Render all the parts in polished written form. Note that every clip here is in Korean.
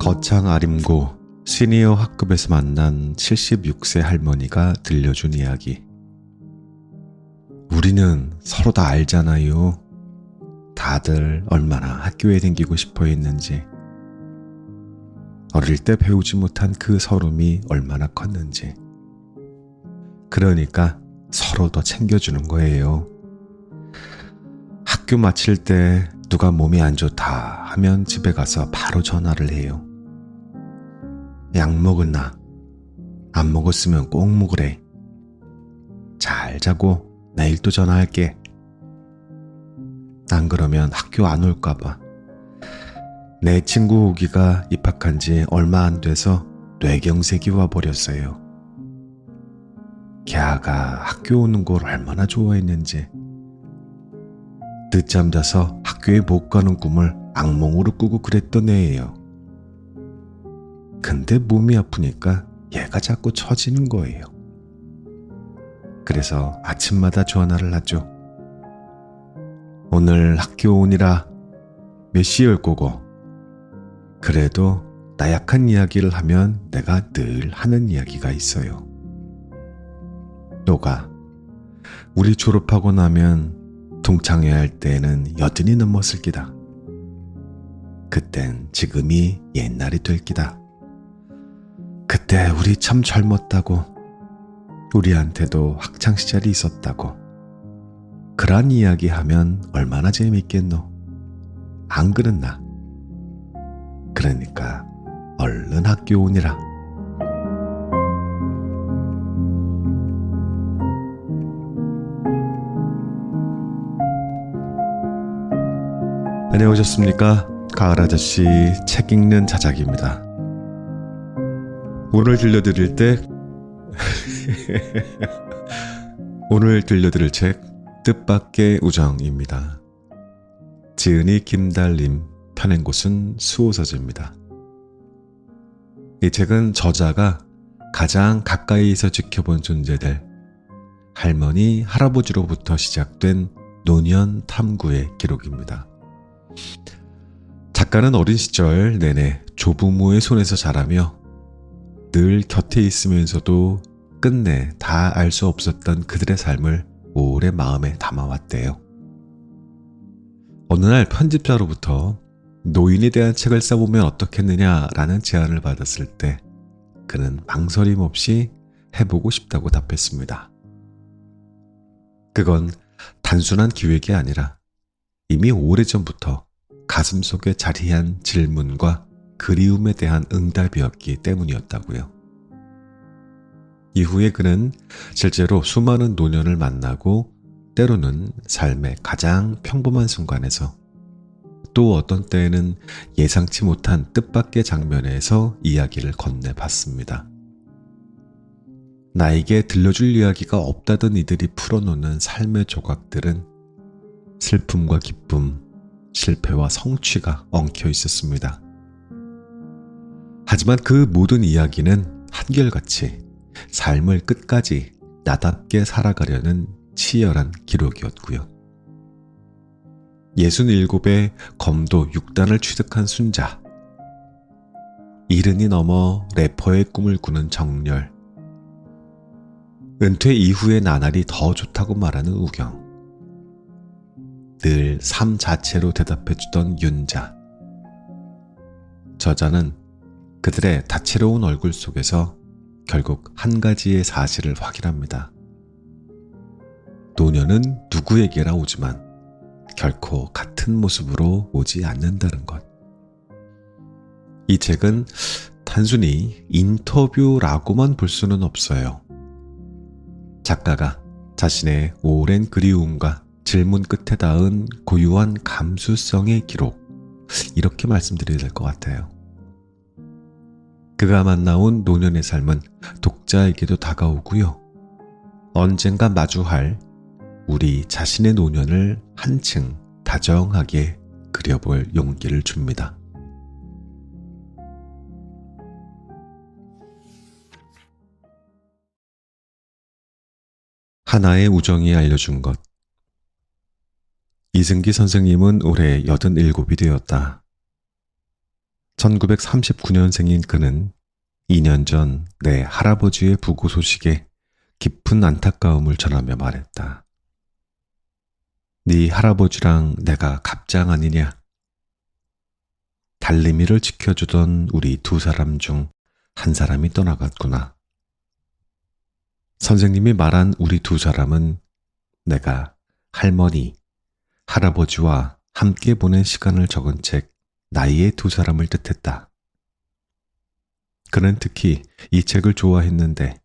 거창 아림고 시니어 학급에서 만난 76세 할머니가 들려준 이야기. 우리는 서로 다 알잖아요. 다들 얼마나 학교에 다니고 싶어 했는지, 어릴 때 배우지 못한 그 서름이 얼마나 컸는지. 그러니까 서로 더 챙겨주는 거예요. 학교 마칠 때 누가 몸이 안 좋다 하면 집에 가서 바로 전화를 해요. 약 먹었나? 안 먹었으면 꼭 먹으래. 잘 자고 내일 또 전화할게. 안 그러면 학교 안 올까봐. 내 친구 우기가 입학한 지 얼마 안 돼서 뇌경색이 와버렸어요. 걔가 학교 오는 걸 얼마나 좋아했는지. 늦잠 자서 학교에 못 가는 꿈을 악몽으로 꾸고 그랬던 애예요. 근데 몸이 아프니까 얘가 자꾸 처지는 거예요. 그래서 아침마다 전화를 하죠. 오늘 학교 오니라 몇 시에 올 거고. 그래도 나약한 이야기를 하면 내가 늘 하는 이야기가 있어요. 너가 우리 졸업하고 나면 동창회 할 때는 여든이 넘었을 기다. 그땐 지금이 옛날이 될 기다. 그때 우리 참 젊었다고. 우리한테도 학창시절이 있었다고. 그런 이야기 하면 얼마나 재밌겠노. 안 그렇나? 그러니까 얼른 학교 오니라. 안녕하셨습니까? 가을 아저씨 책 읽는 자작입니다. 오늘 들려드릴 책 뜻밖의 우정입니다. 지은이 김달림, 펴낸 곳은 수호서재입니다. 이 책은 저자가 가장 가까이에서 지켜본 존재들, 할머니, 할아버지로부터 시작된 노년 탐구의 기록입니다. 작가는 어린 시절 내내 조부모의 손에서 자라며 늘 곁에 있으면서도 끝내 다 알 수 없었던 그들의 삶을 오래 마음에 담아왔대요. 어느 날 편집자로부터 노인에 대한 책을 써보면 어떻겠느냐라는 제안을 받았을 때 그는 망설임 없이 해보고 싶다고 답했습니다. 그건 단순한 기획이 아니라 이미 오래전부터 가슴속에 자리한 질문과 그리움에 대한 응답이었기 때문이었다고요. 이후에 그는 실제로 수많은 노년을 만나고 때로는 삶의 가장 평범한 순간에서 또 어떤 때에는 예상치 못한 뜻밖의 장면에서 이야기를 건네봤습니다. 나에게 들려줄 이야기가 없다던 이들이 풀어놓는 삶의 조각들은 슬픔과 기쁨, 실패와 성취가 엉켜 있었습니다. 하지만 그 모든 이야기는 한결같이 삶을 끝까지 나답게 살아가려는 치열한 기록이었고요. 67의 검도 6단을 취득한 순자, 70이 넘어 래퍼의 꿈을 꾸는 정렬, 은퇴 이후의 나날이 더 좋다고 말하는 우경, 늘 삶 자체로 대답해주던 윤자. 저자는 그들의 다채로운 얼굴 속에서 결국 한 가지의 사실을 확인합니다. 노년은 누구에게나 오지만 결코 같은 모습으로 오지 않는다는 것. 이 책은 단순히 인터뷰라고만 볼 수는 없어요. 작가가 자신의 오랜 그리움과 질문 끝에 닿은 고유한 감수성의 기록, 이렇게 말씀드려야 될 것 같아요. 그가 만나온 노년의 삶은 독자에게도 다가오고요. 언젠가 마주할 우리 자신의 노년을 한층 다정하게 그려볼 용기를 줍니다. 하나의 우정이 알려준 것. 이승기 선생님은 올해 87이 되었다. 1939년생인 그는 2년 전 내 할아버지의 부고 소식에 깊은 안타까움을 전하며 말했다. 네 할아버지랑 내가 갑장 아니냐? 달림이를 지켜주던 우리 두 사람 중 한 사람이 떠나갔구나. 선생님이 말한 우리 두 사람은 내가 할머니, 할아버지와 함께 보낸 시간을 적은 책 나이의 두 사람을 뜻했다. 그는 특히 이 책을 좋아했는데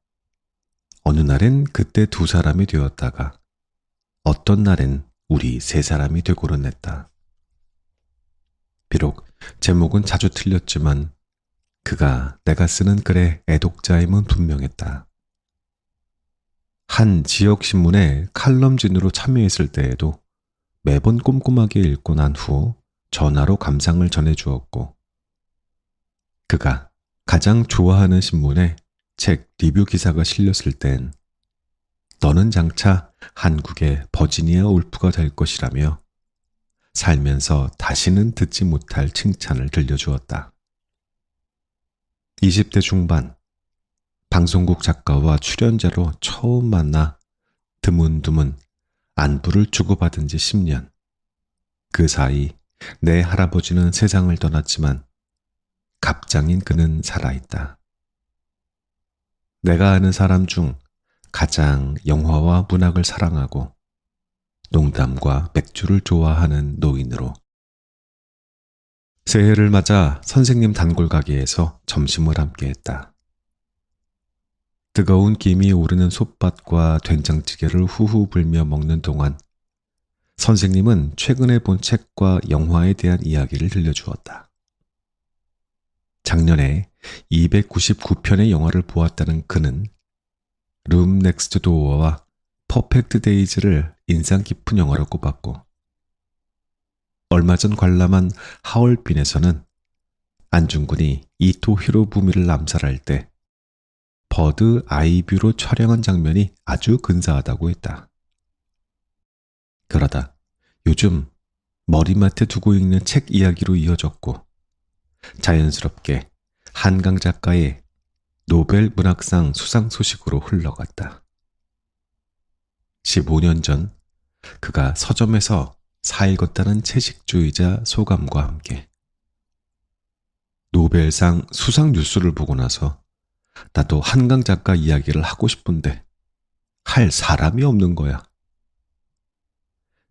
어느 날엔 그때 두 사람이 되었다가 어떤 날엔 우리 세 사람이 되고는 했다. 비록 제목은 자주 틀렸지만 그가 내가 쓰는 글의 애독자임은 분명했다. 한 지역신문에 칼럼진으로 참여했을 때에도 매번 꼼꼼하게 읽고 난 후 전화로 감상을 전해주었고 그가 가장 좋아하는 신문에 책 리뷰 기사가 실렸을 땐 너는 장차 한국의 버지니아 울프가 될 것이라며 살면서 다시는 듣지 못할 칭찬을 들려주었다. 20대 중반, 방송국 작가와 출연자로 처음 만나 드문드문 안부를 주고받은 지 10년. 그 사이 내 할아버지는 세상을 떠났지만 갑장인 그는 살아있다. 내가 아는 사람 중 가장 영화와 문학을 사랑하고 농담과 맥주를 좋아하는 노인으로 새해를 맞아 선생님 단골 가게에서 점심을 함께 했다. 뜨거운 김이 오르는 솥밥과 된장찌개를 후후 불며 먹는 동안 선생님은 최근에 본 책과 영화에 대한 이야기를 들려주었다. 작년에 299편의 영화를 보았다는 그는 룸 넥스트 도어와 퍼펙트 데이즈를 인상 깊은 영화로 꼽았고 얼마 전 관람한 하얼빈에서는 안중근이 이토 히로부미를 암살할 때 버드 아이뷰로 촬영한 장면이 아주 근사하다고 했다. 그러다 요즘 머리맡에 두고 읽는 책 이야기로 이어졌고 자연스럽게 한강 작가의 노벨 문학상 수상 소식으로 흘러갔다. 15년 전 그가 서점에서 사 읽었다는 채식주의자 소감과 함께 노벨상 수상 뉴스를 보고 나서 나도 한강 작가 이야기를 하고 싶은데 할 사람이 없는 거야.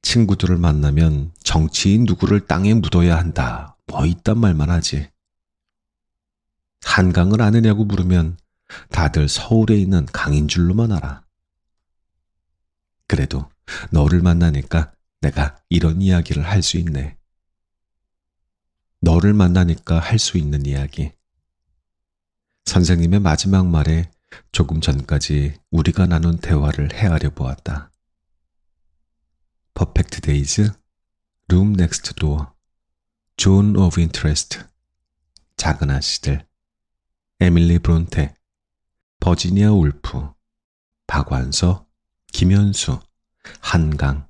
친구들을 만나면 정치인 누구를 땅에 묻어야 한다. 뭐 이딴 말만 하지. 한강을 아느냐고 물으면 다들 서울에 있는 강인 줄로만 알아. 그래도 너를 만나니까 내가 이런 이야기를 할 수 있네. 너를 만나니까 할 수 있는 이야기. 선생님의 마지막 말에 조금 전까지 우리가 나눈 대화를 헤아려 보았다. 퍼펙트 데이즈, 룸 넥스트 도어, 존 오브 인터레스트, 작은 아씨들, 에밀리 브론테, 버지니아 울프, 박완서, 김현수, 한강,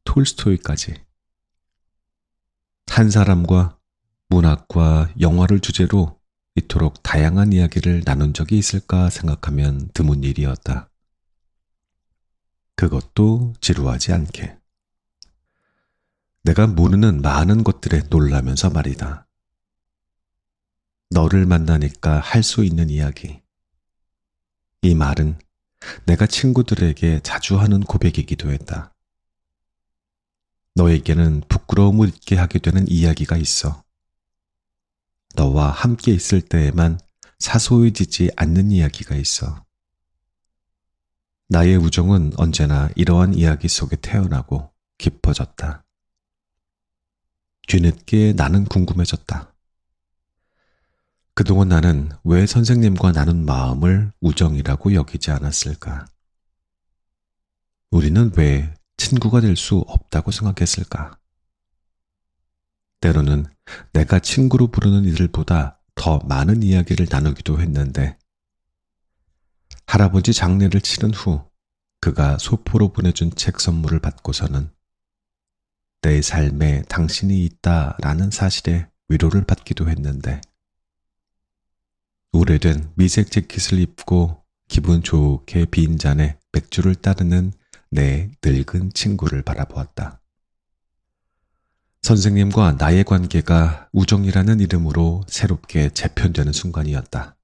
톨스토이까지. 한 사람과 문학과 영화를 주제로 이토록 다양한 이야기를 나눈 적이 있을까 생각하면 드문 일이었다. 그것도 지루하지 않게. 내가 모르는 많은 것들에 놀라면서 말이다. 너를 만나니까 할 수 있는 이야기. 이 말은 내가 친구들에게 자주 하는 고백이기도 했다. 너에게는 부끄러움을 잊게 하게 되는 이야기가 있어. 너와 함께 있을 때에만 사소해지지 않는 이야기가 있어. 나의 우정은 언제나 이러한 이야기 속에 태어나고 깊어졌다. 뒤늦게 나는 궁금해졌다. 그동안 나는 왜 선생님과 나눈 마음을 우정이라고 여기지 않았을까? 우리는 왜 친구가 될 수 없다고 생각했을까? 때로는 내가 친구로 부르는 이들보다 더 많은 이야기를 나누기도 했는데 할아버지 장례를 치른 후 그가 소포로 보내준 책 선물을 받고서는 내 삶에 당신이 있다라는 사실에 위로를 받기도 했는데 오래된 미색 재킷을 입고 기분 좋게 빈 잔에 맥주를 따르는 내 늙은 친구를 바라보았다. 선생님과 나의 관계가 우정이라는 이름으로 새롭게 재편되는 순간이었다.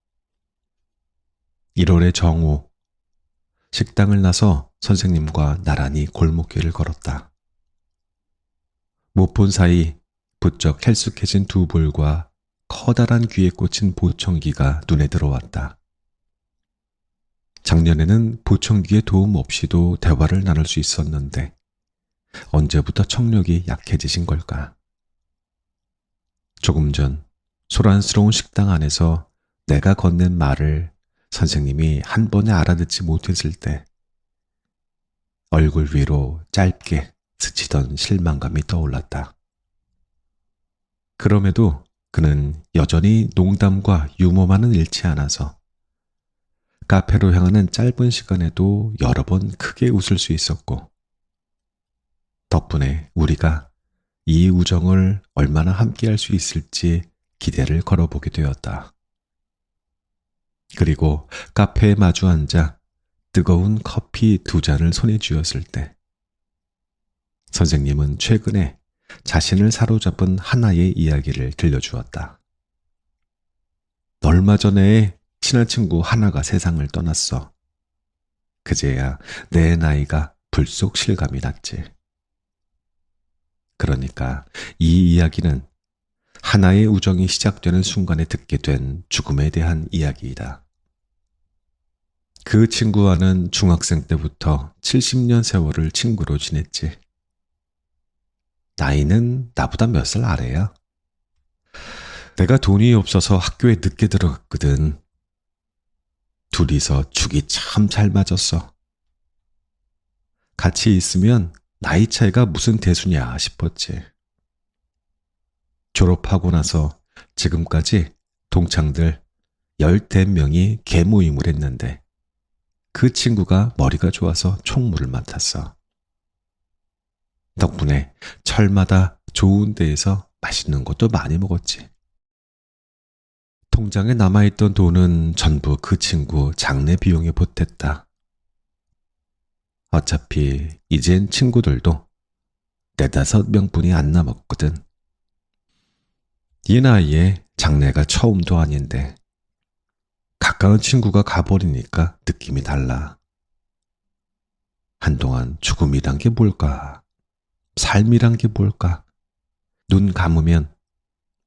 1월의 정오, 식당을 나서 선생님과 나란히 골목길을 걸었다. 못 본 사이 부쩍 헬쑥해진 두 볼과 커다란 귀에 꽂힌 보청기가 눈에 들어왔다. 작년에는 보청기의 도움 없이도 대화를 나눌 수 있었는데 언제부터 청력이 약해지신 걸까? 조금 전 소란스러운 식당 안에서 내가 건넨 말을 선생님이 한 번에 알아듣지 못했을 때 얼굴 위로 짧게 스치던 실망감이 떠올랐다. 그럼에도 그는 여전히 농담과 유머만은 잃지 않아서 카페로 향하는 짧은 시간에도 여러 번 크게 웃을 수 있었고 덕분에 우리가 이 우정을 얼마나 함께할 수 있을지 기대를 걸어보게 되었다. 그리고 카페에 마주 앉아 뜨거운 커피 2잔을 손에 쥐었을 때 선생님은 최근에 자신을 사로잡은 하나의 이야기를 들려주었다. 얼마 전에 친한 친구 하나가 세상을 떠났어. 그제야 내 나이가 불쑥 실감이 났지. 그러니까 이 이야기는 하나의 우정이 시작되는 순간에 듣게 된 죽음에 대한 이야기이다. 그 친구와는 중학생 때부터 70년 세월을 친구로 지냈지. 나이는 나보다 몇 살 아래야. 내가 돈이 없어서 학교에 늦게 들어갔거든. 둘이서 죽이 참 잘 맞았어. 같이 있으면 나이 차이가 무슨 대수냐 싶었지. 졸업하고 나서 지금까지 동창들 10대명이 개모임을 했는데 그 친구가 머리가 좋아서 총무를 맡았어. 덕분에 철마다 좋은 데에서 맛있는 것도 많이 먹었지. 통장에 남아있던 돈은 전부 그 친구 장례 비용에 보탰다. 어차피 이젠 친구들도 4-5명뿐이 안 남았거든. 이 나이에 장례가 처음도 아닌데 가까운 친구가 가버리니까 느낌이 달라. 한동안 죽음이란 게 뭘까? 삶이란 게 뭘까? 눈 감으면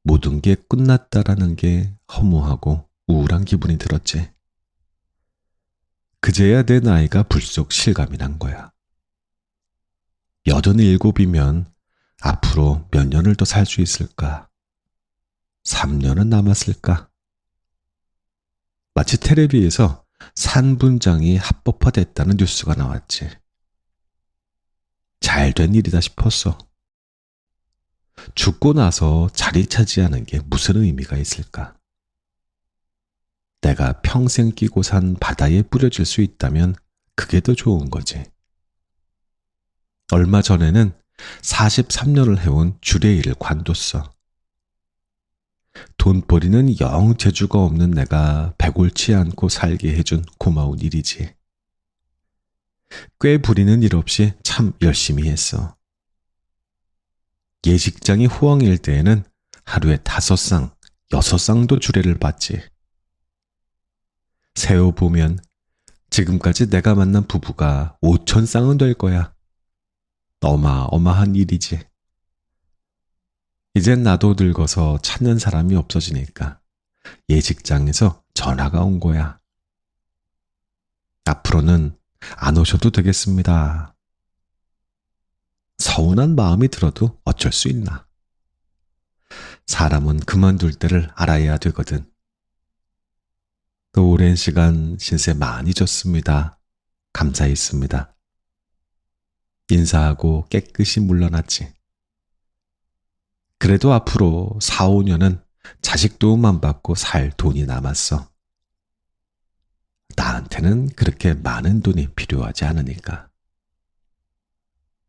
모든 게 끝났다라는 게 허무하고 우울한 기분이 들었지. 그제야 내 나이가 불쑥 실감이 난 거야. 87이면 앞으로 몇 년을 더 살 수 있을까? 3년은 남았을까? 마치 텔레비에서 산분장이 합법화됐다는 뉴스가 나왔지. 잘된 일이다 싶었어. 죽고 나서 자리 차지하는 게 무슨 의미가 있을까? 내가 평생 끼고 산 바다에 뿌려질 수 있다면 그게 더 좋은 거지. 얼마 전에는 43년을 해온 주례일을 관뒀어. 돈벌이는 영 재주가 없는 내가 배골치 않고 살게 해준 고마운 일이지. 꽤 부리는 일 없이 참 열심히 했어. 예식장이 호황일 때에는 하루에 5쌍, 6쌍도 주례를 받지. 세어보면 지금까지 내가 만난 부부가 5,000쌍은 될 거야. 어마어마한 일이지. 이젠 나도 늙어서 찾는 사람이 없어지니까 예식장에서 전화가 온 거야. 앞으로는 안 오셔도 되겠습니다. 서운한 마음이 들어도 어쩔 수 있나. 사람은 그만둘 때를 알아야 되거든. 또 오랜 시간 신세 많이 졌습니다. 감사했습니다. 인사하고 깨끗이 물러났지. 그래도 앞으로 4-5년은 자식 도움만 받고 살 돈이 남았어. 나한테는 그렇게 많은 돈이 필요하지 않으니까.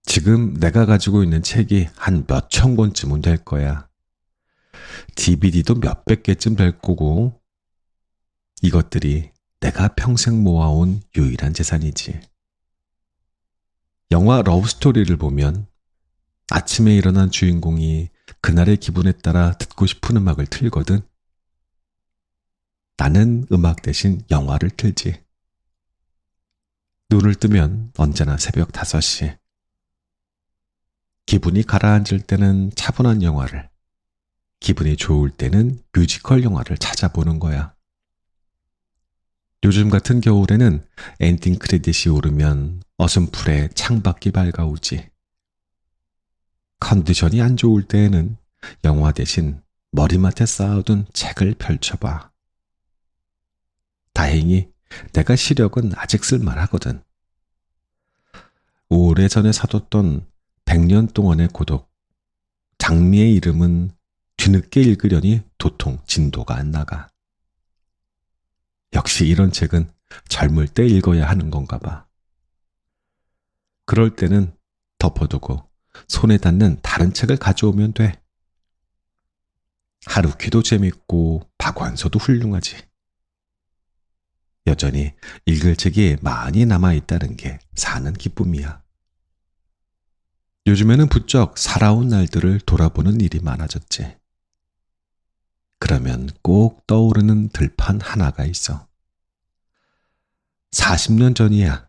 지금 내가 가지고 있는 책이 한 몇천 권쯤은 될 거야. DVD도 몇백 개쯤 될 거고, 이것들이 내가 평생 모아온 유일한 재산이지. 영화 러브스토리를 보면 아침에 일어난 주인공이 그날의 기분에 따라 듣고 싶은 음악을 틀거든. 나는 음악 대신 영화를 틀지. 눈을 뜨면 언제나 새벽 5시. 기분이 가라앉을 때는 차분한 영화를, 기분이 좋을 때는 뮤지컬 영화를 찾아보는 거야. 요즘 같은 겨울에는 엔딩 크레딧이 오르면 어슴풀에 창밖이 밝아오지. 컨디션이 안 좋을 때에는 영화 대신 머리맡에 쌓아둔 책을 펼쳐봐. 다행히 내가 시력은 아직 쓸만하거든. 오래전에 사뒀던 100년 동안의 고독, 장미의 이름은 뒤늦게 읽으려니 도통 진도가 안 나가. 역시 이런 책은 젊을 때 읽어야 하는 건가 봐. 그럴 때는 덮어두고 손에 닿는 다른 책을 가져오면 돼. 하루키도 재밌고 박완서도 훌륭하지. 여전히 읽을 책이 많이 남아있다는 게 사는 기쁨이야. 요즘에는 부쩍 살아온 날들을 돌아보는 일이 많아졌지. 그러면 꼭 떠오르는 들판 하나가 있어. 40년 전이야.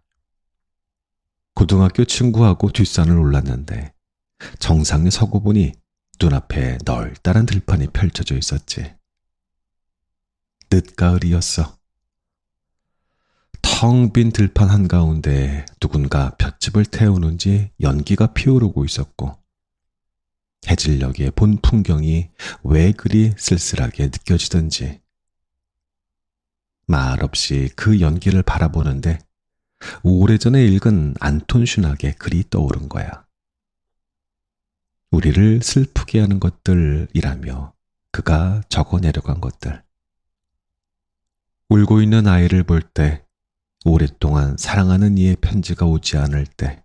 고등학교 친구하고 뒷산을 올랐는데 정상에 서고 보니 눈앞에 널따란 들판이 펼쳐져 있었지. 늦가을이었어. 텅 빈 들판 한가운데 누군가 볏짚을 태우는지 연기가 피어오르고 있었고 해질녘의 본 풍경이 왜 그리 쓸쓸하게 느껴지던지 말없이 그 연기를 바라보는데 오래전에 읽은 안톤 슈낙의 글이 떠오른 거야. 우리를 슬프게 하는 것들이라며 그가 적어 내려간 것들. 울고 있는 아이를 볼 때, 오랫동안 사랑하는 이의 편지가 오지 않을 때,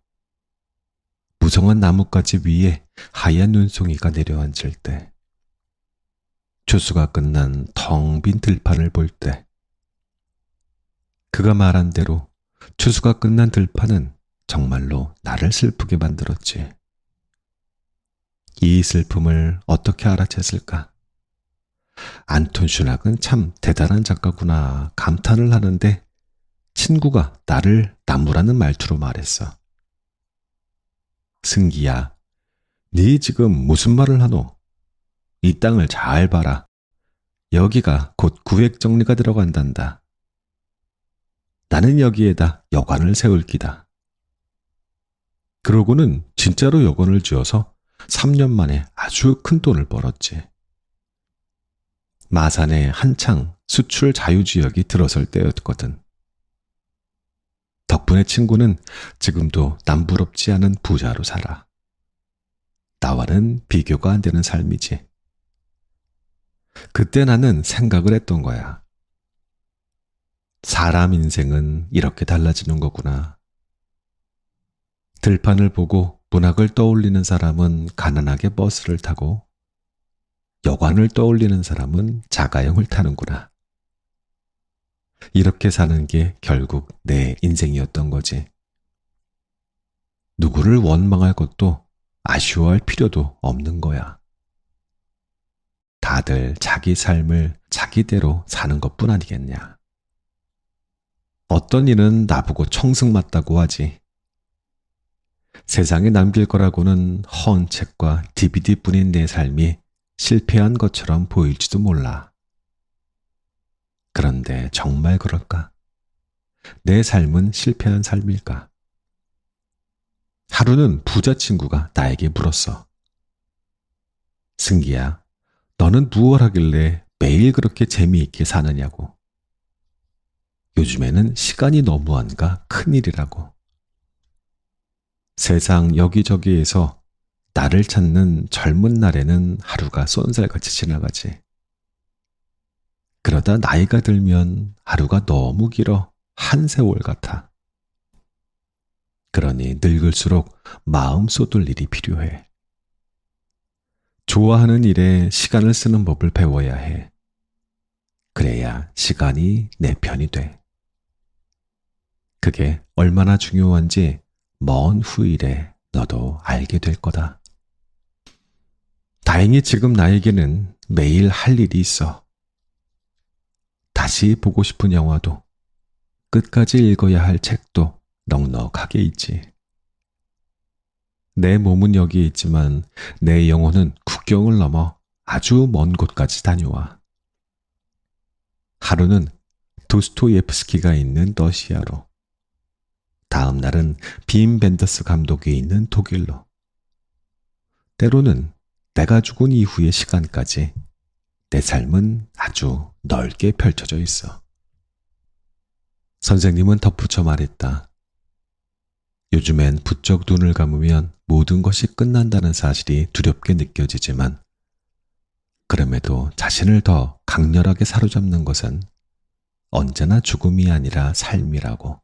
무성한 나뭇가지 위에 하얀 눈송이가 내려앉을 때, 추수가 끝난 텅 빈 들판을 볼 때, 그가 말한 대로 추수가 끝난 들판은 정말로 나를 슬프게 만들었지. 이 슬픔을 어떻게 알아챘을까? 안톤 슈낙은 참 대단한 작가구나 감탄을 하는데 친구가 나를 나무라는 말투로 말했어. 승기야, 네 지금 무슨 말을 하노? 이 땅을 잘 봐라. 여기가 곧 구획정리가 들어간단다. 나는 여기에다 여관을 세울 기다. 그러고는 진짜로 여관을 지어서 3년 만에 아주 큰 돈을 벌었지. 마산에 한창 수출 자유지역이 들어설 때였거든. 덕분에 친구는 지금도 남부럽지 않은 부자로 살아. 나와는 비교가 안 되는 삶이지. 그때 나는 생각을 했던 거야. 사람 인생은 이렇게 달라지는 거구나. 들판을 보고 문학을 떠올리는 사람은 가난하게 버스를 타고 여관을 떠올리는 사람은 자가용을 타는구나. 이렇게 사는 게 결국 내 인생이었던 거지. 누구를 원망할 것도 아쉬워할 필요도 없는 거야. 다들 자기 삶을 자기대로 사는 것뿐 아니겠냐. 어떤 이는 나보고 청승맞다고 하지. 세상에 남길 거라고는 허운 책과 DVD뿐인 내 삶이 실패한 것처럼 보일지도 몰라. 그런데 정말 그럴까? 내 삶은 실패한 삶일까? 하루는 부자 친구가 나에게 물었어. 승기야, 너는 무얼 하길래 매일 그렇게 재미있게 사느냐고. 요즘에는 시간이 너무한가 큰일이라고. 세상 여기저기에서 나를 찾는 젊은 날에는 하루가 쏜살같이 지나가지. 그러다 나이가 들면 하루가 너무 길어 한 세월 같아. 그러니 늙을수록 마음 쏟을 일이 필요해. 좋아하는 일에 시간을 쓰는 법을 배워야 해. 그래야 시간이 내 편이 돼. 그게 얼마나 중요한지 먼 후일에 너도 알게 될 거다. 다행히 지금 나에게는 매일 할 일이 있어. 다시 보고 싶은 영화도, 끝까지 읽어야 할 책도 넉넉하게 있지. 내 몸은 여기 있지만 내 영혼은 국경을 넘어 아주 먼 곳까지 다녀와. 하루는 도스토예프스키가 있는 러시아로, 다음 날은 빔 벤더스 감독이 있는 독일로, 때로는 내가 죽은 이후의 시간까지 내 삶은 아주 넓게 펼쳐져 있어. 선생님은 덧붙여 말했다. 요즘엔 부쩍 눈을 감으면 모든 것이 끝난다는 사실이 두렵게 느껴지지만, 그럼에도 자신을 더 강렬하게 사로잡는 것은 언제나 죽음이 아니라 삶이라고.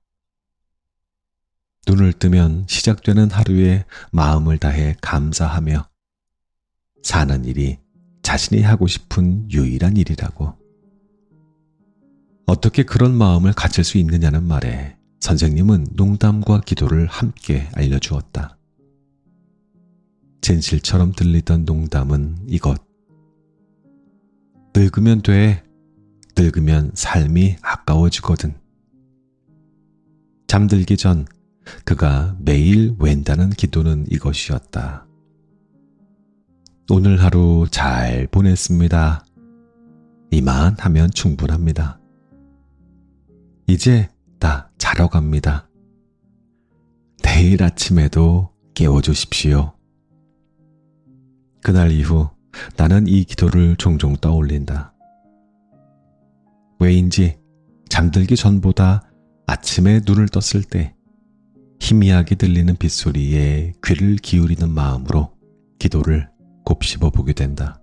눈을 뜨면 시작되는 하루에 마음을 다해 감사하며 사는 일이 자신이 하고 싶은 유일한 일이라고. 어떻게 그런 마음을 가질 수 있느냐는 말에 선생님은 농담과 기도를 함께 알려주었다. 진실처럼 들리던 농담은 이것. 늙으면 돼. 늙으면 삶이 아까워지거든. 잠들기 전 그가 매일 웬다는 기도는 이것이었다. 오늘 하루 잘 보냈습니다. 이만 하면 충분합니다. 이제 나 자러 갑니다. 내일 아침에도 깨워주십시오. 그날 이후 나는 이 기도를 종종 떠올린다. 왜인지 잠들기 전보다 아침에 눈을 떴을 때 희미하게 들리는 빗소리에 귀를 기울이는 마음으로 기도를 곱씹어 보게 된다.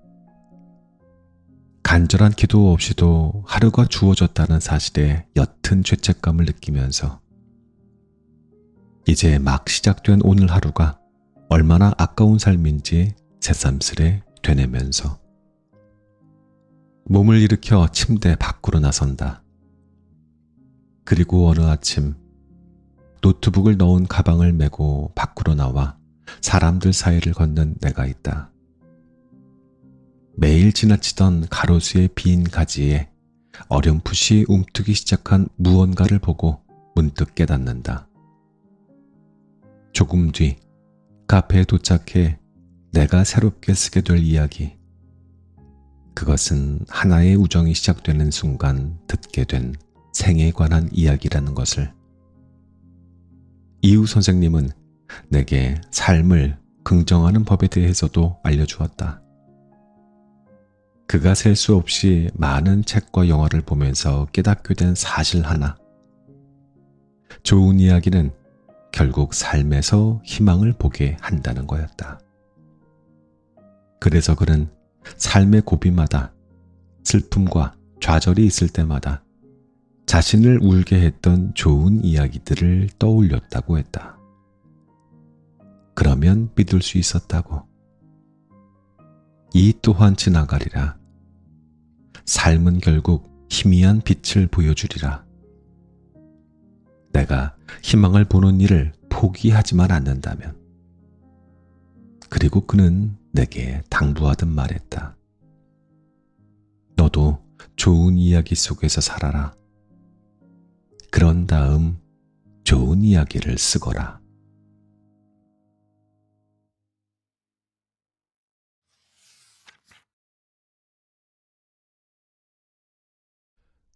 간절한 기도 없이도 하루가 주어졌다는 사실에 옅은 죄책감을 느끼면서 이제 막 시작된 오늘 하루가 얼마나 아까운 삶인지 새삼스레 되뇌면서 몸을 일으켜 침대 밖으로 나선다. 그리고 어느 아침 노트북을 넣은 가방을 메고 밖으로 나와 사람들 사이를 걷는 내가 있다. 매일 지나치던 가로수의 빈 가지에 어렴풋이 움트기 시작한 무언가를 보고 문득 깨닫는다. 조금 뒤 카페에 도착해 내가 새롭게 쓰게 될 이야기. 그것은 하나의 우정이 시작되는 순간 듣게 된 생에 관한 이야기라는 것을. 이후 선생님은 내게 삶을 긍정하는 법에 대해서도 알려주었다. 그가 셀 수 없이 많은 책과 영화를 보면서 깨닫게 된 사실 하나. 좋은 이야기는 결국 삶에서 희망을 보게 한다는 거였다. 그래서 그는 삶의 고비마다 슬픔과 좌절이 있을 때마다 자신을 울게 했던 좋은 이야기들을 떠올렸다고 했다. 그러면 믿을 수 있었다고. 이 또한 지나가리라. 삶은 결국 희미한 빛을 보여주리라. 내가 희망을 보는 일을 포기하지만 않는다면. 그리고 그는 내게 당부하듯 말했다. 너도 좋은 이야기 속에서 살아라. 그런 다음 좋은 이야기를 쓰거라.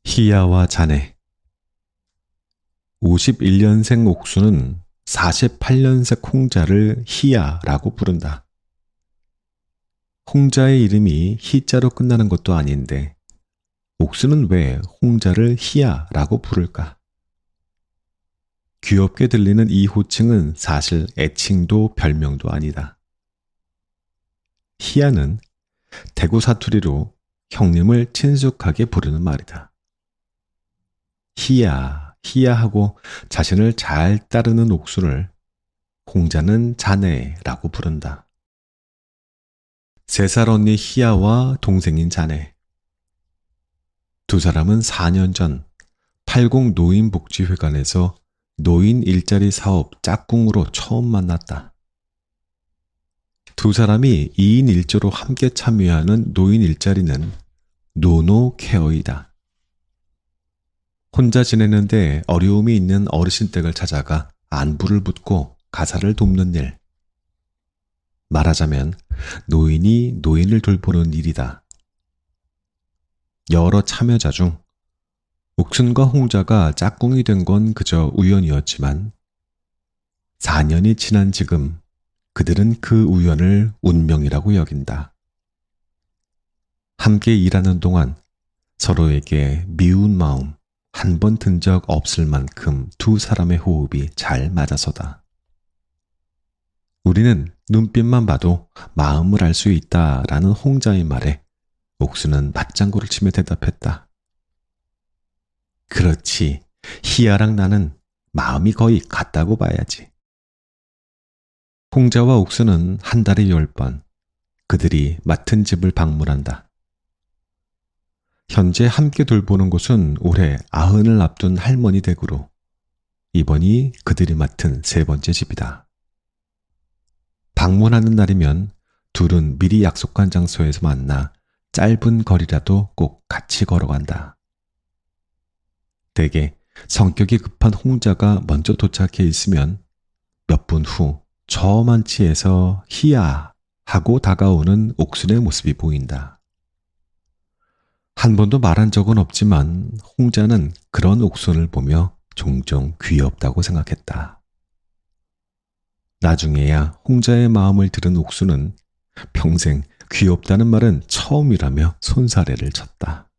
희야와 자네. 51년생 옥수는 48년생 홍자를 희야라고 부른다. 홍자의 이름이 희자로 끝나는 것도 아닌데 옥수는 왜 홍자를 희야라고 부를까? 귀엽게 들리는 이 호칭은 사실 애칭도 별명도 아니다. 희야는 대구 사투리로 형님을 친숙하게 부르는 말이다. 희야, 희야 하고 자신을 잘 따르는 옥수를 홍자는 자네라고 부른다. 3살 언니 희야와 동생인 자네. 두 사람은 4년 전 팔공 노인복지회관에서 노인 일자리 사업 짝꿍으로 처음 만났다. 두 사람이 2인 1조로 함께 참여하는 노인 일자리는 노노케어이다. 혼자 지내는데 어려움이 있는 어르신 댁을 찾아가 안부를 묻고 가사를 돕는 일. 말하자면 노인이 노인을 돌보는 일이다. 여러 참여자 중 옥순과 홍자가 짝꿍이 된 건 그저 우연이었지만 4년이 지난 지금 그들은 그 우연을 운명이라고 여긴다. 함께 일하는 동안 서로에게 미운 마음 한 번 든 적 없을 만큼 두 사람의 호흡이 잘 맞아서다. 우리는 눈빛만 봐도 마음을 알 수 있다라는 홍자의 말에 옥수는 맞장구를 치며 대답했다. 그렇지, 희아랑 나는 마음이 거의 같다고 봐야지. 홍자와 옥수는 한 달에 10번 그들이 맡은 집을 방문한다. 현재 함께 돌보는 곳은 올해 90을 앞둔 할머니 댁으로 이번이 그들이 맡은 3번째 집이다. 방문하는 날이면 둘은 미리 약속한 장소에서 만나 짧은 거리라도 꼭 같이 걸어간다. 대개 성격이 급한 홍자가 먼저 도착해 있으면 몇 분 후 저만치에서 희야 하고 다가오는 옥순의 모습이 보인다. 한 번도 말한 적은 없지만 홍자는 그런 옥순을 보며 종종 귀엽다고 생각했다. 나중에야 홍자의 마음을 들은 옥순은 평생 귀엽다는 말은 처음이라며 손사래를 쳤다.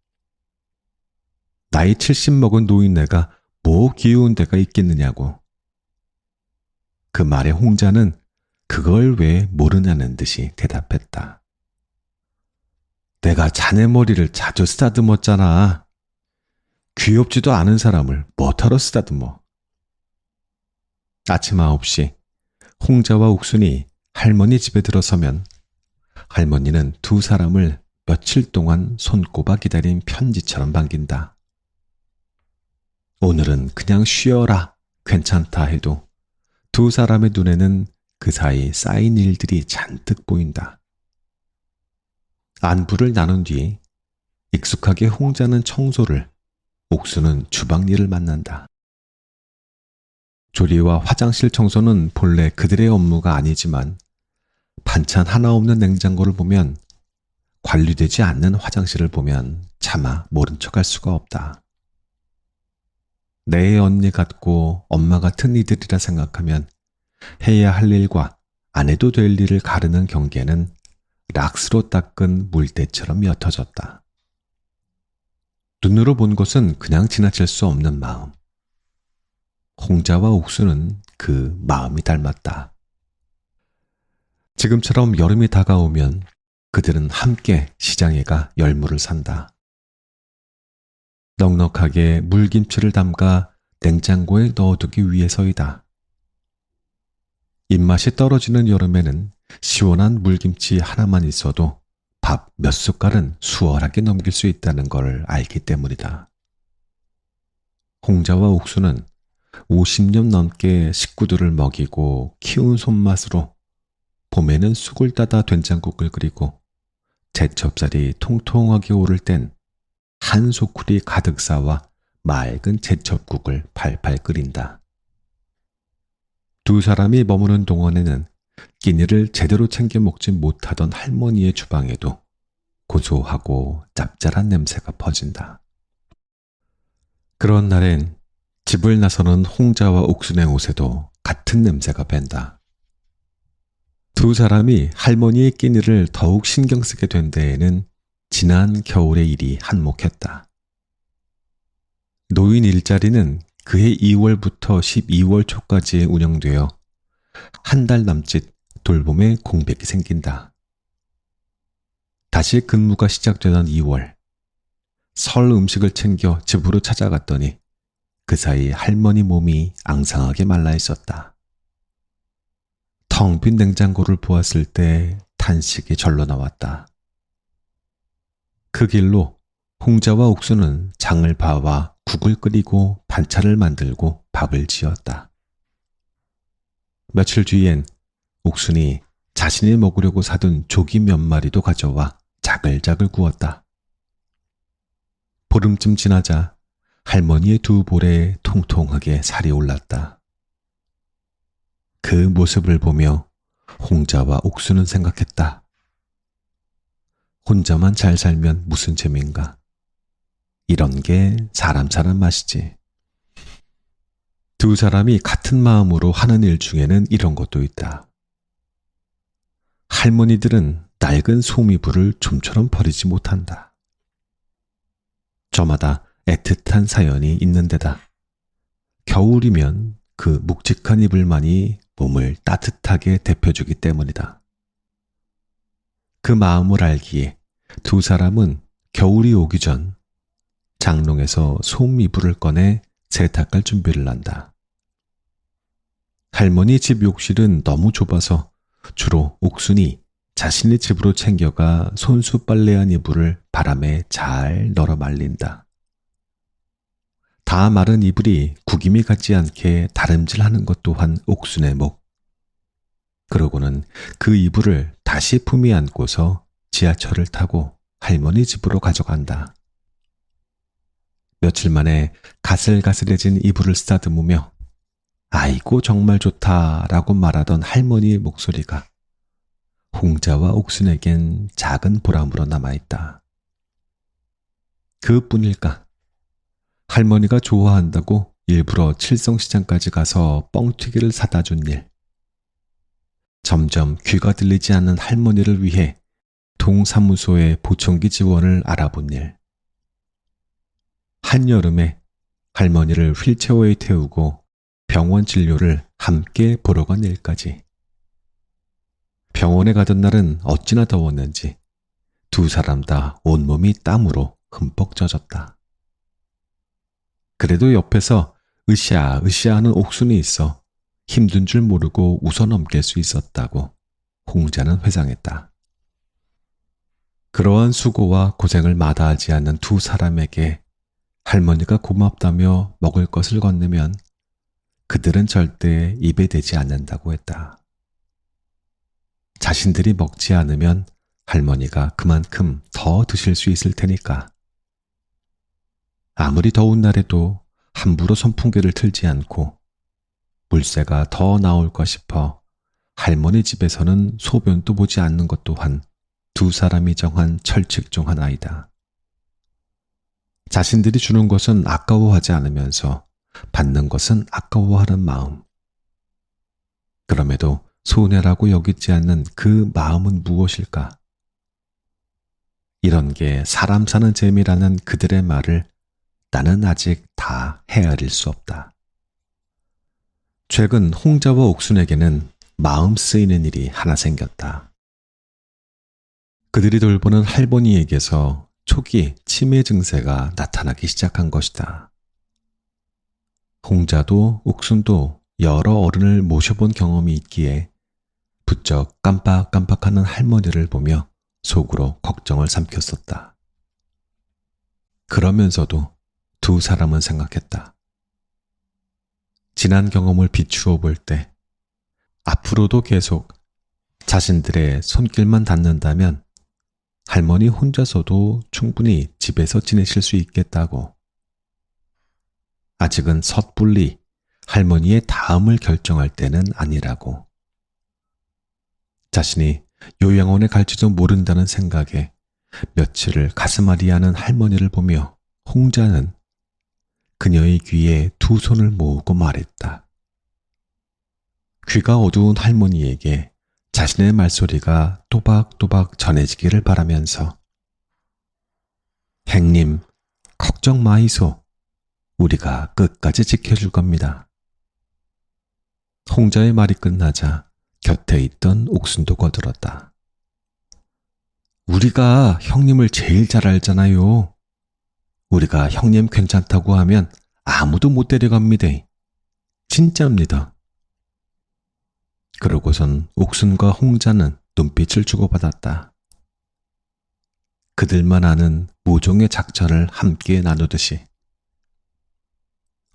나이 70 먹은 노인네가 뭐 귀여운 데가 있겠느냐고. 그 말에 홍자는 그걸 왜 모르냐는 듯이 대답했다. 내가 자네 머리를 자주 쓰다듬었잖아. 귀엽지도 않은 사람을 뭐하러 쓰다듬어. 아침 9시 홍자와 옥순이 할머니 집에 들어서면 할머니는 두 사람을 며칠 동안 손꼽아 기다린 편지처럼 반긴다. 오늘은 그냥 쉬어라, 괜찮다 해도 두 사람의 눈에는 그 사이 쌓인 일들이 잔뜩 보인다. 안부를 나눈 뒤 익숙하게 홍자는 청소를, 옥수는 주방 일을 맡는다. 조리와 화장실 청소는 본래 그들의 업무가 아니지만 반찬 하나 없는 냉장고를 보면, 관리되지 않는 화장실을 보면 차마 모른 척할 수가 없다. 내 언니 같고 엄마 같은 이들이라 생각하면 해야 할 일과 안 해도 될 일을 가르는 경계는 락스로 닦은 물때처럼 옅어졌다. 눈으로 본 것은 그냥 지나칠 수 없는 마음. 홍자와 옥수는 그 마음이 닮았다. 지금처럼 여름이 다가오면 그들은 함께 시장에 가 열무를 산다. 넉넉하게 물김치를 담가 냉장고에 넣어두기 위해서이다. 입맛이 떨어지는 여름에는 시원한 물김치 하나만 있어도 밥 몇 숟갈은 수월하게 넘길 수 있다는 걸 알기 때문이다. 홍자와 옥수는 50년 넘게 식구들을 먹이고 키운 손맛으로 봄에는 쑥을 따다 된장국을 끓이고 제첩살이 통통하게 오를 땐 한 소쿠리 가득 싸와 맑은 제첩국을 팔팔 끓인다. 두 사람이 머무는 동안에는 끼니를 제대로 챙겨 먹지 못하던 할머니의 주방에도 고소하고 짭짤한 냄새가 퍼진다. 그런 날엔 집을 나서는 홍자와 옥순의 옷에도 같은 냄새가 밴다. 두 사람이 할머니의 끼니를 더욱 신경 쓰게 된 데에는 지난 겨울의 일이 한몫했다. 노인 일자리는 그해 2월부터 12월 초까지 운영되어 한 달 남짓 돌봄에 공백이 생긴다. 다시 근무가 시작되던 2월, 설 음식을 챙겨 집으로 찾아갔더니 그 사이 할머니 몸이 앙상하게 말라 있었다. 텅 빈 냉장고를 보았을 때 탄식이 절로 나왔다. 그 길로 홍자와 옥수는 장을 봐와 국을 끓이고 반찬을 만들고 밥을 지었다. 며칠 뒤엔 옥순이 자신이 먹으려고 사둔 조기 몇 마리도 가져와 자글자글 구웠다. 보름쯤 지나자 할머니의 두 볼에 통통하게 살이 올랐다. 그 모습을 보며 홍자와 옥수는 생각했다. 혼자만 잘 살면 무슨 재미인가. 이런 게 사람 사는 맛이지. 두 사람이 같은 마음으로 하는 일 중에는 이런 것도 있다. 할머니들은 낡은 소미불을 좀처럼 버리지 못한다. 저마다 애틋한 사연이 있는 데다. 겨울이면 그 묵직한 이불만이 몸을 따뜻하게 데펴주기 때문이다. 그 마음을 알기에 두 사람은 겨울이 오기 전 장롱에서 솜 이불을 꺼내 세탁할 준비를 한다. 할머니 집 욕실은 너무 좁아서 주로 옥순이 자신의 집으로 챙겨가 손수 빨래한 이불을 바람에 잘 널어 말린다. 다 마른 이불이 구김이 같지 않게 다름질하는 것 또한 옥순의 목. 그러고는 그 이불을 다시 품에 안고서 지하철을 타고 할머니 집으로 가져간다. 며칠 만에 가슬가슬해진 이불을 쓰다듬으며 아이고 정말 좋다라고 말하던 할머니의 목소리가 홍자와 옥순에겐 작은 보람으로 남아있다. 그뿐일까? 할머니가 좋아한다고 일부러 칠성시장까지 가서 뻥튀기를 사다 준 일. 점점 귀가 들리지 않는 할머니를 위해 동사무소의 보청기 지원을 알아본 일. 한여름에 할머니를 휠체어에 태우고 병원 진료를 함께 보러 간 일까지. 병원에 가던 날은 어찌나 더웠는지 두 사람 다 온몸이 땀으로 흠뻑 젖었다. 그래도 옆에서 으쌰으쌰 하는 옥순이 있어 힘든 줄 모르고 웃어넘길 수 있었다고 홍자는 회상했다. 그러한 수고와 고생을 마다하지 않는 두 사람에게 할머니가 고맙다며 먹을 것을 건네면 그들은 절대 입에 대지 않는다고 했다. 자신들이 먹지 않으면 할머니가 그만큼 더 드실 수 있을 테니까. 아무리 더운 날에도 함부로 선풍기를 틀지 않고 물새가 더 나올까 싶어 할머니 집에서는 소변도 보지 않는 것 또한 두 사람이 정한 철칙 중 하나이다. 자신들이 주는 것은 아까워하지 않으면서 받는 것은 아까워하는 마음. 그럼에도 손해라고 여기지 않는 그 마음은 무엇일까? 이런 게 사람 사는 재미라는 그들의 말을 나는 아직 다 헤아릴 수 없다. 최근 홍자와 옥순에게는 마음 쓰이는 일이 하나 생겼다. 그들이 돌보는 할머니에게서 초기 치매 증세가 나타나기 시작한 것이다. 홍자도 옥순도 여러 어른을 모셔본 경험이 있기에 부쩍 깜빡깜빡하는 할머니를 보며 속으로 걱정을 삼켰었다. 그러면서도 두 사람은 생각했다. 지난 경험을 비추어 볼 때 앞으로도 계속 자신들의 손길만 닿는다면 할머니 혼자서도 충분히 집에서 지내실 수 있겠다고. 아직은 섣불리 할머니의 다음을 결정할 때는 아니라고. 자신이 요양원에 갈지도 모른다는 생각에 며칠을 가슴앓이하는 할머니를 보며 홍자는 그녀의 귀에 두 손을 모으고 말했다. 귀가 어두운 할머니에게 자신의 말소리가 또박또박 전해지기를 바라면서 행님, 걱정 마이소. 우리가 끝까지 지켜줄 겁니다. 홍자의 말이 끝나자 곁에 있던 옥순도 거들었다. 우리가 형님을 제일 잘 알잖아요. 우리가 형님 괜찮다고 하면 아무도 못 데려갑니다. 진짜입니다. 그러고선 옥순과 홍자는 눈빛을 주고받았다. 그들만 아는 모종의 작전을 함께 나누듯이.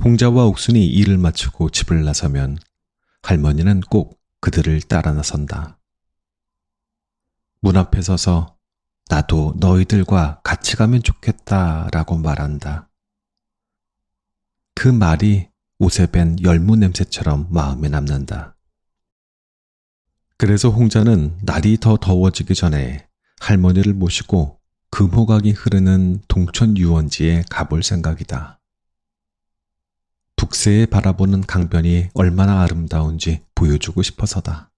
홍자와 옥순이 일을 마치고 집을 나서면 할머니는 꼭 그들을 따라 나선다. 문 앞에 서서 나도 너희들과 같이 가면 좋겠다라고 말한다. 그 말이 옷에 밴 열무 냄새처럼 마음에 남는다. 그래서 홍자는 날이 더 더워지기 전에 할머니를 모시고 금호각이 흐르는 동천 유원지에 가볼 생각이다. 북새에 바라보는 강변이 얼마나 아름다운지 보여주고 싶어서다.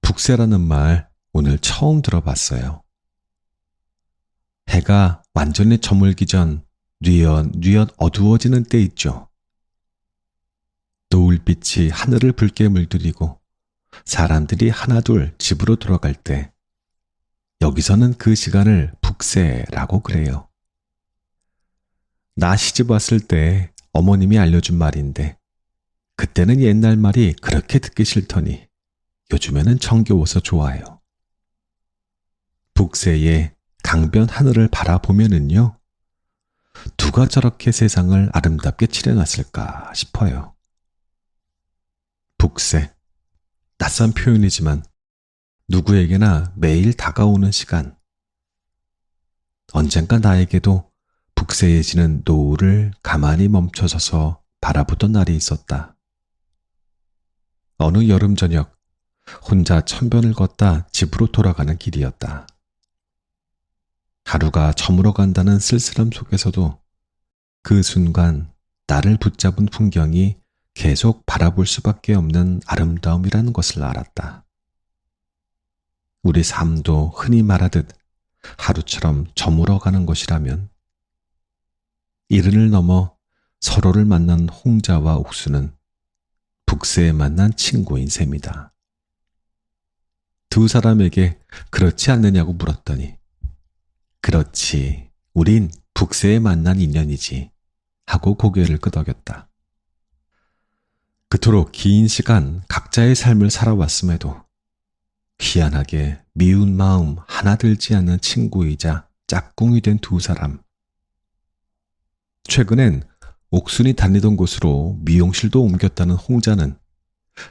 북새라는 말 오늘 처음 들어봤어요. 해가 완전히 저물기 전 뉘엿뉘엿 어두워지는 때 있죠. 노을빛이 하늘을 붉게 물들이고 사람들이 하나둘 집으로 돌아갈 때, 여기서는 그 시간을 북새라고 그래요. 나 시집 왔을 때 어머님이 알려준 말인데, 그때는 옛날 말이 그렇게 듣기 싫더니 요즘에는 정겨워서 좋아요. 북새의 강변 하늘을 바라보면은요, 누가 저렇게 세상을 아름답게 칠해놨을까 싶어요. 북새, 낯선 표현이지만 누구에게나 매일 다가오는 시간. 언젠가 나에게도 북새에 지는 노을을 가만히 멈춰서서 바라보던 날이 있었다. 어느 여름 저녁, 혼자 천변을 걷다 집으로 돌아가는 길이었다. 하루가 저물어간다는 쓸쓸함 속에서도 그 순간 나를 붙잡은 풍경이 계속 바라볼 수밖에 없는 아름다움이라는 것을 알았다. 우리 삶도 흔히 말하듯 하루처럼 저물어가는 것이라면, 이른을 넘어 서로를 만난 홍자와 옥수는 북새에 만난 친구인 셈이다. 두 사람에게 그렇지 않느냐고 물었더니, 그렇지, 우린 북새에 만난 인연이지 하고 고개를 끄덕였다. 그토록 긴 시간 각자의 삶을 살아왔음에도 희한하게 미운 마음 하나 들지 않는 친구이자 짝꿍이 된 두 사람. 최근엔 옥순이 다니던 곳으로 미용실도 옮겼다는 홍자는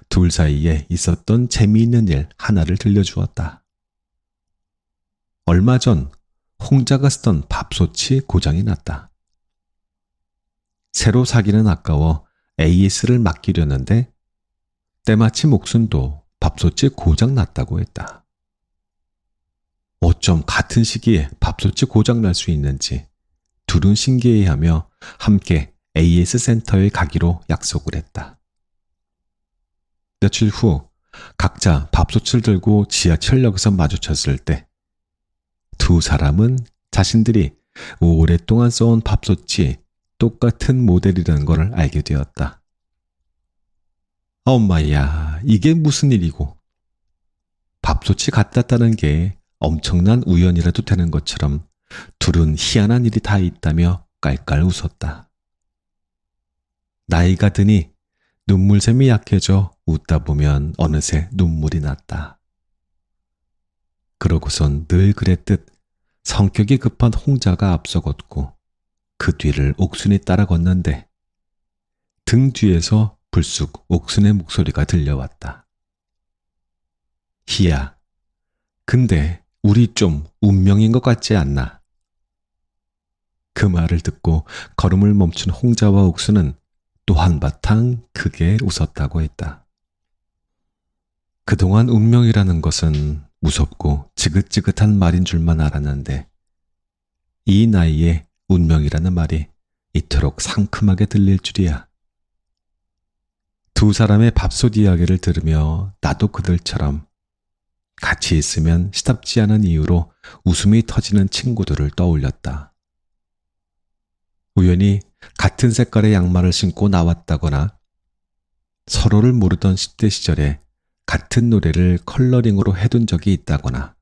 둘 사이에 있었던 재미있는 일 하나를 들려주었다. 얼마 전 홍자가 쓰던 밥솥이 고장이 났다. 새로 사기는 아까워 AS를 맡기려는데 때마침 옥순도 밥솥이 고장 났다고 했다. 어쩜 같은 시기에 밥솥이 고장 날 수 있는지 둘은 신기해하며 함께 AS 센터에 가기로 약속을 했다. 며칠 후 각자 밥솥을 들고 지하철역에서 마주쳤을 때 두 사람은 자신들이 오랫동안 써온 밥솥이 똑같은 모델이라는 걸 알게 되었다. 엄마야, 이게 무슨 일이고. 밥솥이 같았다는 게 엄청난 우연이라도 되는 것처럼 둘은 희한한 일이 다 있다며 깔깔 웃었다. 나이가 드니 눈물샘이 약해져 웃다 보면 어느새 눈물이 났다. 그러고선 늘 그랬듯 성격이 급한 홍자가 앞서 걷고 그 뒤를 옥순이 따라 걷는데 등 뒤에서 불쑥 옥순의 목소리가 들려왔다. 희야, 근데 우리 좀 운명인 것 같지 않나? 그 말을 듣고 걸음을 멈춘 홍자와 옥순은 또 한바탕 크게 웃었다고 했다. 그동안 운명이라는 것은 무섭고 지긋지긋한 말인 줄만 알았는데 이 나이에 운명이라는 말이 이토록 상큼하게 들릴 줄이야. 두 사람의 밥솥 이야기를 들으며 나도 그들처럼 같이 있으면 시답지 않은 이유로 웃음이 터지는 친구들을 떠올렸다. 우연히 같은 색깔의 양말을 신고 나왔다거나 서로를 모르던 10대 시절에 같은 노래를 컬러링으로 해둔 적이 있다거나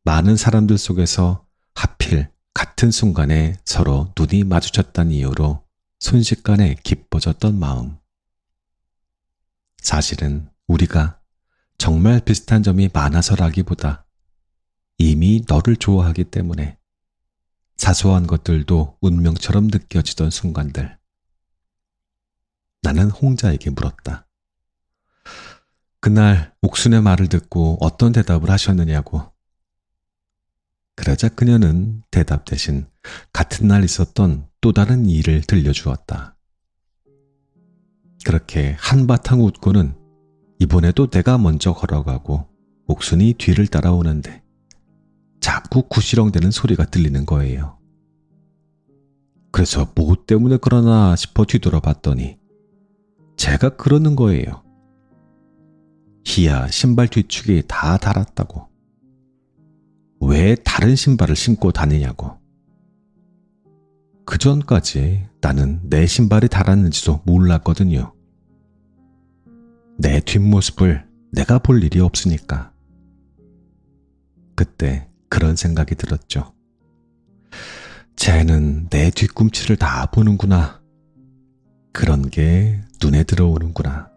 많은 사람들 속에서 하필 같은 순간에 서로 눈이 마주쳤다는 이유로 순식간에 기뻐졌던 마음. 사실은 우리가 정말 비슷한 점이 많아서라기보다 이미 너를 좋아하기 때문에 사소한 것들도 운명처럼 느껴지던 순간들. 나는 홍자에게 물었다. 그날 옥순의 말을 듣고 어떤 대답을 하셨느냐고. 그러자 그녀는 대답 대신 같은 날 있었던 또 다른 일을 들려주었다. 그렇게 한바탕 웃고는 이번에도 내가 먼저 걸어가고 옥순이 뒤를 따라오는데 자꾸 구시렁대는 소리가 들리는 거예요. 그래서 뭐 때문에 그러나 싶어 뒤돌아봤더니 제가 그러는 거예요. 희야, 신발 뒤축이 다 닳았다고. 왜 다른 신발을 신고 다니냐고. 그 전까지 나는 내 신발이 닳았는지도 몰랐거든요. 내 뒷모습을 내가 볼 일이 없으니까. 그때 그런 생각이 들었죠. 쟤는 내 뒤꿈치를 다 보는구나. 그런 게 눈에 들어오는구나.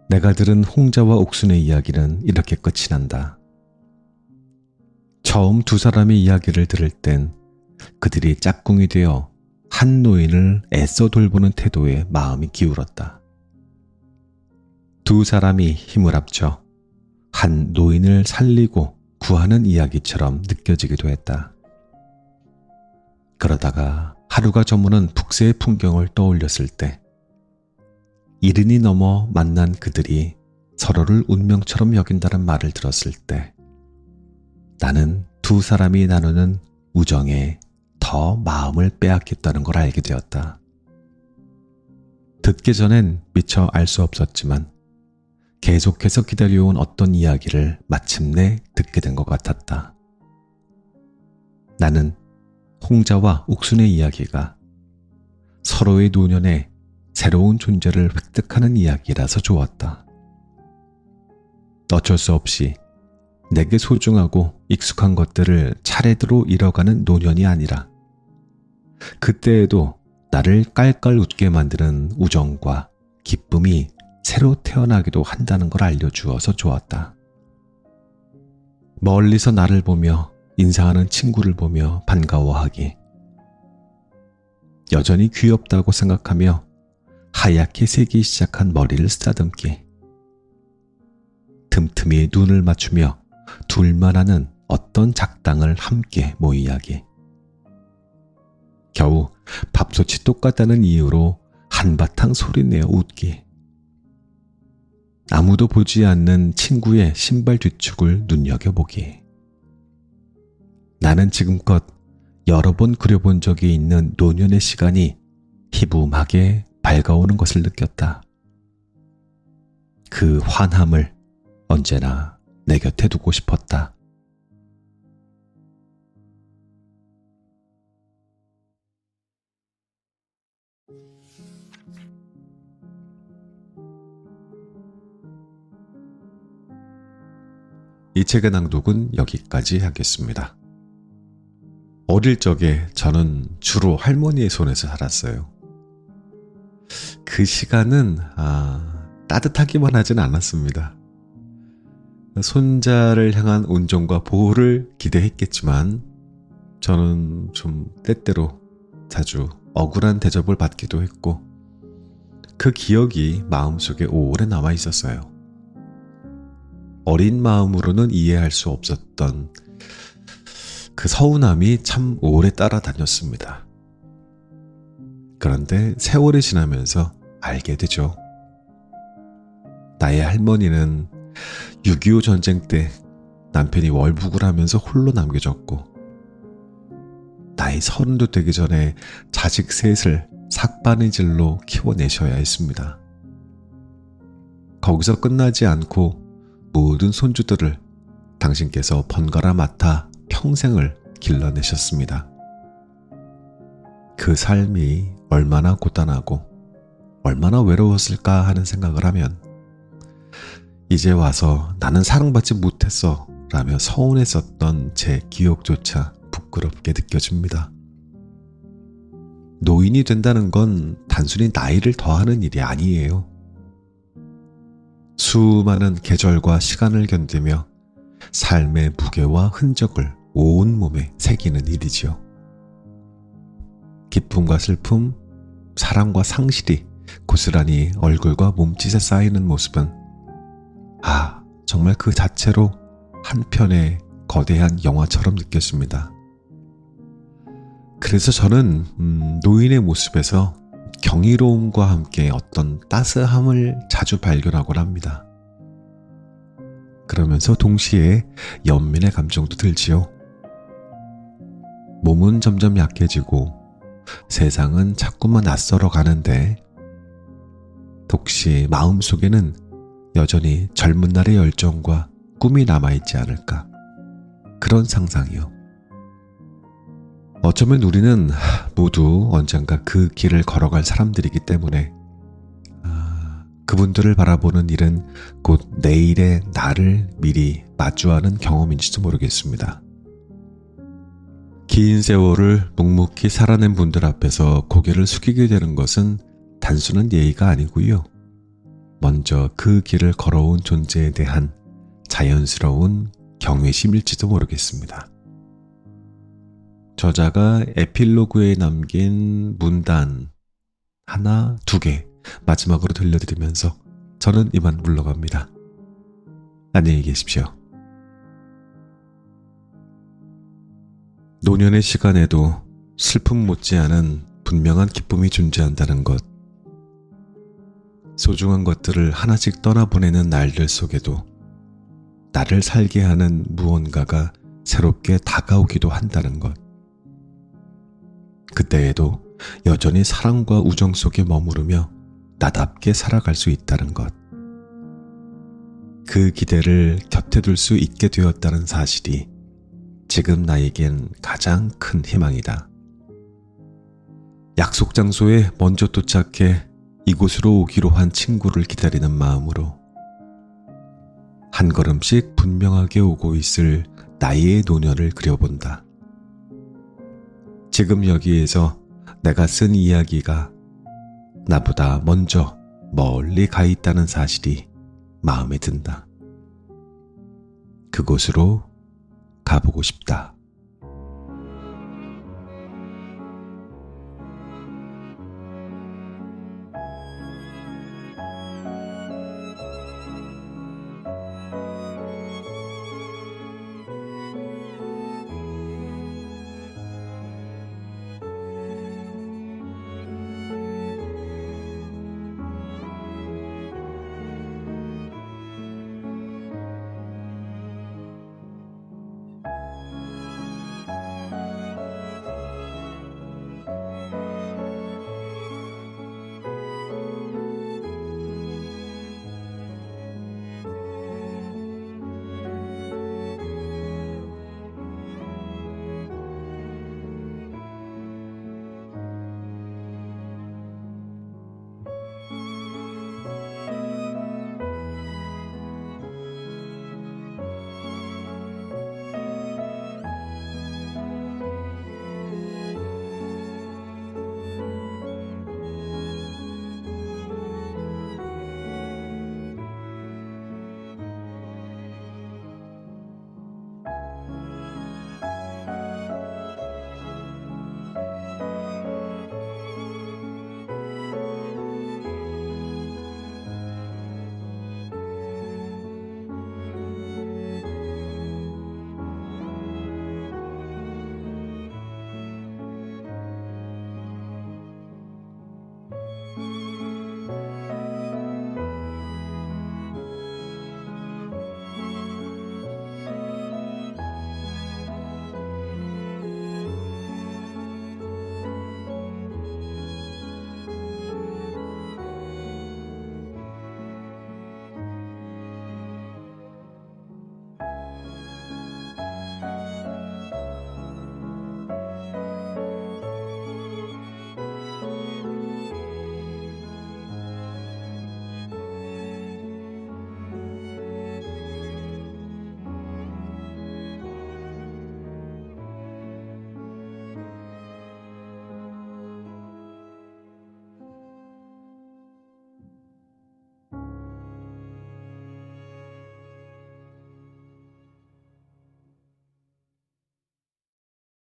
내가 들은 홍자와 옥순의 이야기는 이렇게 끝이 난다. 처음 두 사람의 이야기를 들을 땐 그들이 짝꿍이 되어 한 노인을 애써 돌보는 태도에 마음이 기울었다. 두 사람이 힘을 합쳐 한 노인을 살리고 구하는 이야기처럼 느껴지기도 했다. 그러다가 하루가 저무는 북새의 풍경을 떠올렸을 때 이른이 넘어 만난 그들이 서로를 운명처럼 여긴다는 말을 들었을 때 나는 두 사람이 나누는 우정에 더 마음을 빼앗겼다는 걸 알게 되었다. 듣기 전엔 미처 알 수 없었지만 계속해서 기다려온 어떤 이야기를 마침내 듣게 된 것 같았다. 나는 홍자와 옥순의 이야기가 서로의 노년에 새로운 존재를 획득하는 이야기라서 좋았다. 어쩔 수 없이 내게 소중하고 익숙한 것들을 차례대로 잃어가는 노년이 아니라 그때에도 나를 깔깔 웃게 만드는 우정과 기쁨이 새로 태어나기도 한다는 걸 알려주어서 좋았다. 멀리서 나를 보며 인사하는 친구를 보며 반가워하기. 여전히 귀엽다고 생각하며 하얗게 새기 시작한 머리를 쓰다듬기. 틈틈이 눈을 맞추며 둘만 아는 어떤 작당을 함께 모이야기. 겨우 밥솥이 똑같다는 이유로 한바탕 소리내어 웃기. 아무도 보지 않는 친구의 신발 뒤축을 눈여겨보기. 나는 지금껏 여러 번 그려본 적이 있는 노년의 시간이 희붐하게 밝아오는 것을 느꼈다. 그 환함을 언제나 내 곁에 두고 싶었다. 이 책의 낭독은 여기까지 하겠습니다. 어릴 적에 저는 주로 할머니의 손에서 살았어요. 그 시간은 따뜻하기만 하진 않았습니다. 손자를 향한 온정과 보호를 기대했겠지만 저는 좀 때때로 자주 억울한 대접을 받기도 했고 그 기억이 마음속에 오래 남아 있었어요. 어린 마음으로는 이해할 수 없었던 그 서운함이 참 오래 따라다녔습니다. 그런데 세월이 지나면서 알게 되죠. 나의 할머니는 6.25 전쟁 때 남편이 월북을 하면서 홀로 남겨졌고 나이 30도 되기 전에 자식 셋을 삭바느질로 키워내셔야 했습니다. 거기서 끝나지 않고 모든 손주들을 당신께서 번갈아 맡아 평생을 길러내셨습니다. 그 삶이 얼마나 고단하고 얼마나 외로웠을까 하는 생각을 하면 이제 와서 나는 사랑받지 못했어 라며 서운했었던 제 기억조차 부끄럽게 느껴집니다. 노인이 된다는 건 단순히 나이를 더하는 일이 아니에요. 수많은 계절과 시간을 견디며 삶의 무게와 흔적을 온몸에 새기는 일이지요. 기쁨과 슬픔, 사랑과 상실이 고스란히 얼굴과 몸짓에 쌓이는 모습은 정말 그 자체로 한 편의 거대한 영화처럼 느꼈습니다. 그래서 저는 노인의 모습에서 경이로움과 함께 어떤 따스함을 자주 발견하곤 합니다. 그러면서 동시에 연민의 감정도 들지요. 몸은 점점 약해지고 세상은 자꾸만 낯설어 가는데 혹시 마음속에는 여전히 젊은 날의 열정과 꿈이 남아있지 않을까, 그런 상상이요. 어쩌면 우리는 모두 언젠가 그 길을 걸어갈 사람들이기 때문에 그분들을 바라보는 일은 곧 내일의 나를 미리 마주하는 경험인지도 모르겠습니다. 긴 세월을 묵묵히 살아낸 분들 앞에서 고개를 숙이게 되는 것은 단순한 예의가 아니고요. 먼저 그 길을 걸어온 존재에 대한 자연스러운 경외심일지도 모르겠습니다. 저자가 에필로그에 남긴 문단 하나, 두 개 마지막으로 들려드리면서 저는 이만 물러갑니다. 안녕히 계십시오. 노년의 시간에도 슬픔 못지않은 분명한 기쁨이 존재한다는 것, 소중한 것들을 하나씩 떠나보내는 날들 속에도 나를 살게 하는 무언가가 새롭게 다가오기도 한다는 것, 그때에도 여전히 사랑과 우정 속에 머무르며 나답게 살아갈 수 있다는 것, 그 기대를 곁에 둘 수 있게 되었다는 사실이 지금 나에겐 가장 큰 희망이다. 약속 장소에 먼저 도착해 이곳으로 오기로 한 친구를 기다리는 마음으로 한 걸음씩 분명하게 오고 있을 나의 노년을 그려본다. 지금 여기에서 내가 쓴 이야기가 나보다 먼저 멀리 가 있다는 사실이 마음에 든다. 그곳으로 가보고 싶다.